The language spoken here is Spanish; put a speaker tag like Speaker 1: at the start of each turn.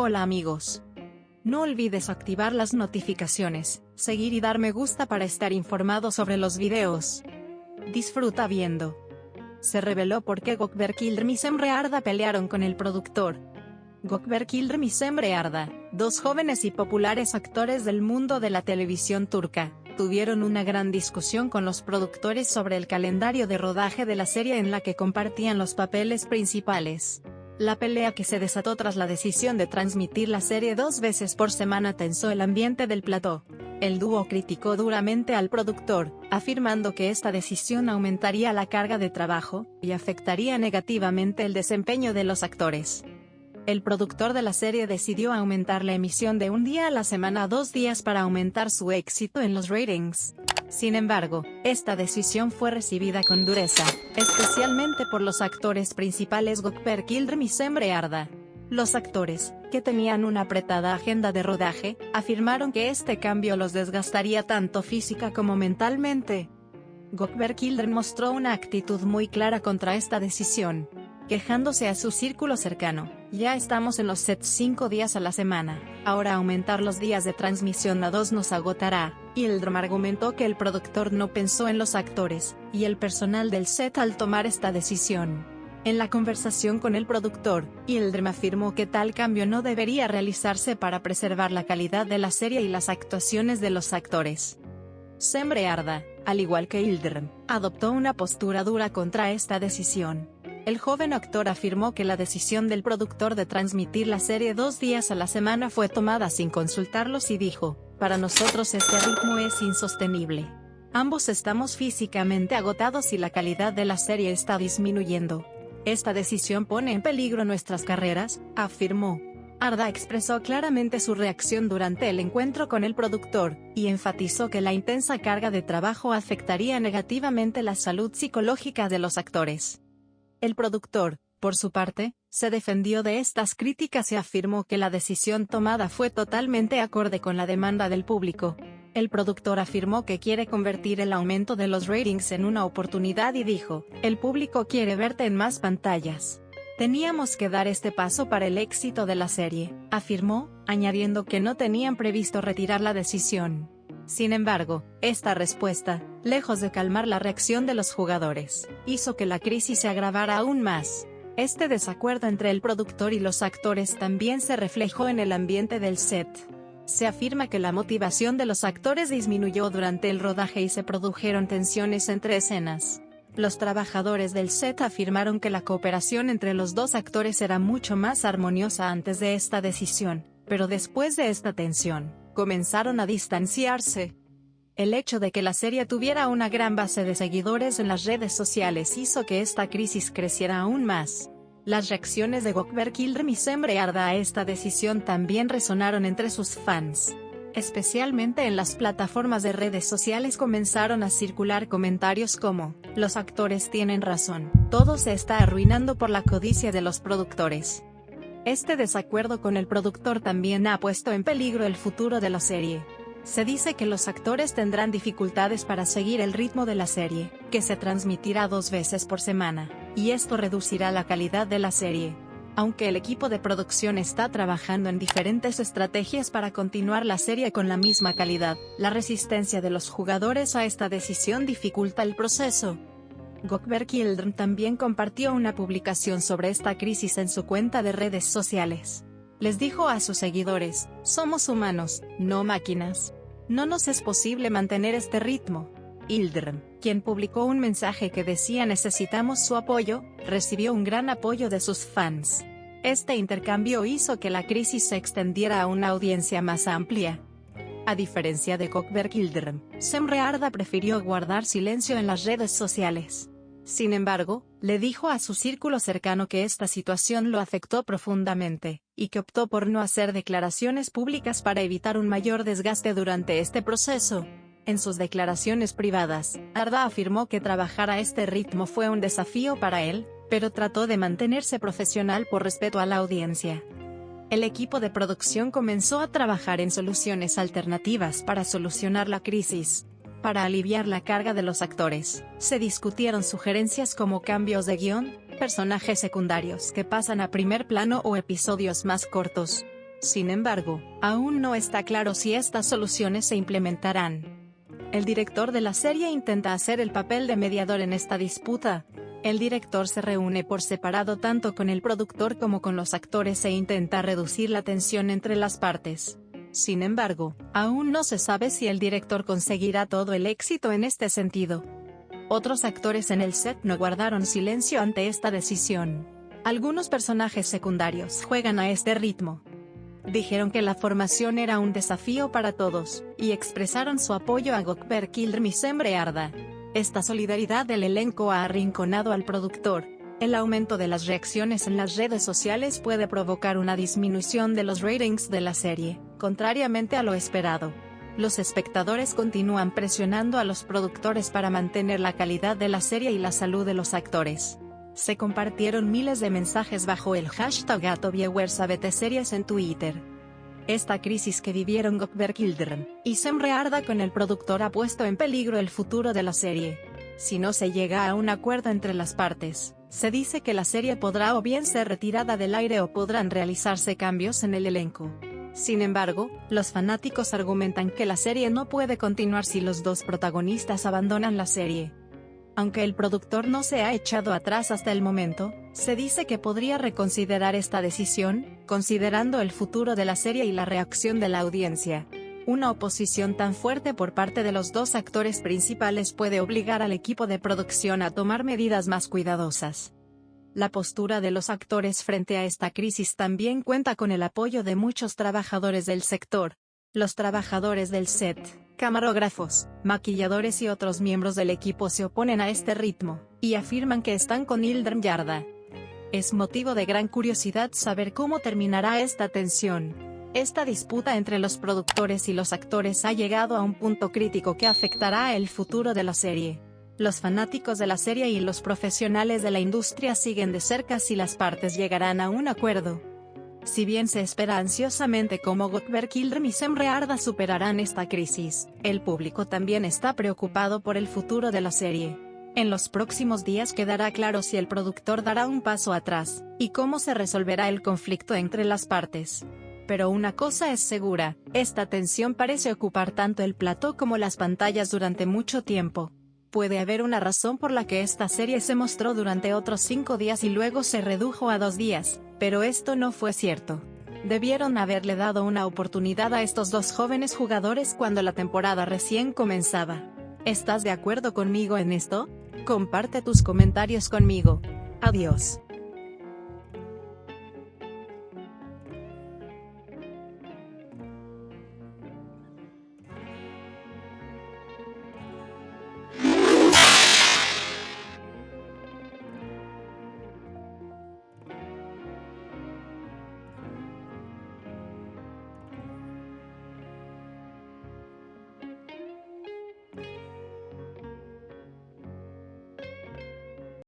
Speaker 1: Hola amigos. No olvides activar las notificaciones, seguir y dar me gusta para estar informado sobre los videos. Disfruta viendo. Se reveló por qué Gökberk Yıldırım y Semre Arda pelearon con el productor. Gökberk Yıldırım y Semre Arda, dos jóvenes y populares actores del mundo de la televisión turca, tuvieron una gran discusión con los productores sobre el calendario de rodaje de la serie en la que compartían los papeles principales. La pelea, que se desató tras la decisión de transmitir la serie 2 veces por semana, tensó el ambiente del plató. El dúo criticó duramente al productor, afirmando que esta decisión aumentaría la carga de trabajo y afectaría negativamente el desempeño de los actores. El productor de la serie decidió aumentar la emisión de un día a la semana a 2 días para aumentar su éxito en los ratings. Sin embargo, esta decisión fue recibida con dureza, especialmente por los actores principales Gökberk Yıldırım y Semre Arda. Los actores, que tenían una apretada agenda de rodaje, afirmaron que este cambio los desgastaría tanto física como mentalmente. Gökberk Yıldırım mostró una actitud muy clara contra esta decisión, quejándose a su círculo cercano: "Ya estamos en los sets 5 días a la semana, ahora aumentar los días de transmisión a 2 nos agotará". Yıldırım argumentó que el productor no pensó en los actores y el personal del set al tomar esta decisión. En la conversación con el productor, Yıldırım afirmó que tal cambio no debería realizarse para preservar la calidad de la serie y las actuaciones de los actores. Semre Arda, al igual que Yıldırım, adoptó una postura dura contra esta decisión. El joven actor afirmó que la decisión del productor de transmitir la serie 2 días a la semana fue tomada sin consultarlos y dijo: "Para nosotros este ritmo es insostenible. Ambos estamos físicamente agotados y la calidad de la serie está disminuyendo. Esta decisión pone en peligro nuestras carreras", afirmó. Arda expresó claramente su reacción durante el encuentro con el productor, y enfatizó que la intensa carga de trabajo afectaría negativamente la salud psicológica de los actores. El productor, por su parte, se defendió de estas críticas y afirmó que la decisión tomada fue totalmente acorde con la demanda del público. El productor afirmó que quiere convertir el aumento de los ratings en una oportunidad y dijo: "El público quiere verte en más pantallas. Teníamos que dar este paso para el éxito de la serie", afirmó, añadiendo que no tenían previsto retirar la decisión. Sin embargo, esta respuesta, lejos de calmar la reacción de los jugadores, hizo que la crisis se agravara aún más. Este desacuerdo entre el productor y los actores también se reflejó en el ambiente del set. Se afirma que la motivación de los actores disminuyó durante el rodaje y se produjeron tensiones entre escenas. Los trabajadores del set afirmaron que la cooperación entre los dos actores era mucho más armoniosa antes de esta decisión, pero después de esta tensión, comenzaron a distanciarse. El hecho de que la serie tuviera una gran base de seguidores en las redes sociales hizo que esta crisis creciera aún más. Las reacciones de Gökberk Yıldırım y Semre Arda a esta decisión también resonaron entre sus fans. Especialmente en las plataformas de redes sociales comenzaron a circular comentarios como: "Los actores tienen razón, todo se está arruinando por la codicia de los productores". Este desacuerdo con el productor también ha puesto en peligro el futuro de la serie. Se dice que los actores tendrán dificultades para seguir el ritmo de la serie, que se transmitirá 2 veces por semana, y esto reducirá la calidad de la serie. Aunque el equipo de producción está trabajando en diferentes estrategias para continuar la serie con la misma calidad, la resistencia de los jugadores a esta decisión dificulta el proceso. Gökberk Yıldırım también compartió una publicación sobre esta crisis en su cuenta de redes sociales. Les dijo a sus seguidores: "Somos humanos, no máquinas. No nos es posible mantener este ritmo". Yıldırım, quien publicó un mensaje que decía "necesitamos su apoyo", recibió un gran apoyo de sus fans. Este intercambio hizo que la crisis se extendiera a una audiencia más amplia. A diferencia de Gökberk Yıldırım, Semre Arda prefirió guardar silencio en las redes sociales. Sin embargo, le dijo a su círculo cercano que esta situación lo afectó profundamente, y que optó por no hacer declaraciones públicas para evitar un mayor desgaste durante este proceso. En sus declaraciones privadas, Arda afirmó que trabajar a este ritmo fue un desafío para él, pero trató de mantenerse profesional por respeto a la audiencia. El equipo de producción comenzó a trabajar en soluciones alternativas para solucionar la crisis. Para aliviar la carga de los actores, se discutieron sugerencias como cambios de guión, personajes secundarios que pasan a primer plano o episodios más cortos. Sin embargo, aún no está claro si estas soluciones se implementarán. El director de la serie intenta hacer el papel de mediador en esta disputa. El director se reúne por separado tanto con el productor como con los actores e intenta reducir la tensión entre las partes. Sin embargo, aún no se sabe si el director conseguirá todo el éxito en este sentido. Otros actores en el set no guardaron silencio ante esta decisión. Algunos personajes secundarios juegan a este ritmo. Dijeron que la formación era un desafío para todos, y expresaron su apoyo a Gökberk Yıldırım y Semre Arda. Esta solidaridad del elenco ha arrinconado al productor. El aumento de las reacciones en las redes sociales puede provocar una disminución de los ratings de la serie, contrariamente a lo esperado. Los espectadores continúan presionando a los productores para mantener la calidad de la serie y la salud de los actores. Se compartieron miles de mensajes bajo el hashtag @viewers_abtseries en Twitter. Esta crisis que vivieron Gökberk Yıldırım y Semre Arda con el productor ha puesto en peligro el futuro de la serie. Si no se llega a un acuerdo entre las partes, se dice que la serie podrá o bien ser retirada del aire o podrán realizarse cambios en el elenco. Sin embargo, los fanáticos argumentan que la serie no puede continuar si los dos protagonistas abandonan la serie. Aunque el productor no se ha echado atrás hasta el momento, se dice que podría reconsiderar esta decisión, considerando el futuro de la serie y la reacción de la audiencia. Una oposición tan fuerte por parte de los dos actores principales puede obligar al equipo de producción a tomar medidas más cuidadosas. La postura de los actores frente a esta crisis también cuenta con el apoyo de muchos trabajadores del sector. Los trabajadores del set, camarógrafos, maquilladores y otros miembros del equipo se oponen a este ritmo, y afirman que están con Yıldırım y Arda. Es motivo de gran curiosidad saber cómo terminará esta tensión. Esta disputa entre los productores y los actores ha llegado a un punto crítico que afectará el futuro de la serie. Los fanáticos de la serie y los profesionales de la industria siguen de cerca si las partes llegarán a un acuerdo. Si bien se espera ansiosamente cómo Gökberk Yıldırım y Semre Arda superarán esta crisis, el público también está preocupado por el futuro de la serie. En los próximos días quedará claro si el productor dará un paso atrás, y cómo se resolverá el conflicto entre las partes. Pero una cosa es segura, esta tensión parece ocupar tanto el plató como las pantallas durante mucho tiempo. Puede haber una razón por la que esta serie se mostró durante otros 5 días y luego se redujo a 2 días, pero esto no fue cierto. Debieron haberle dado una oportunidad a estos dos jóvenes jugadores cuando la temporada recién comenzaba. ¿Estás de acuerdo conmigo en esto? Comparte tus comentarios conmigo. Adiós.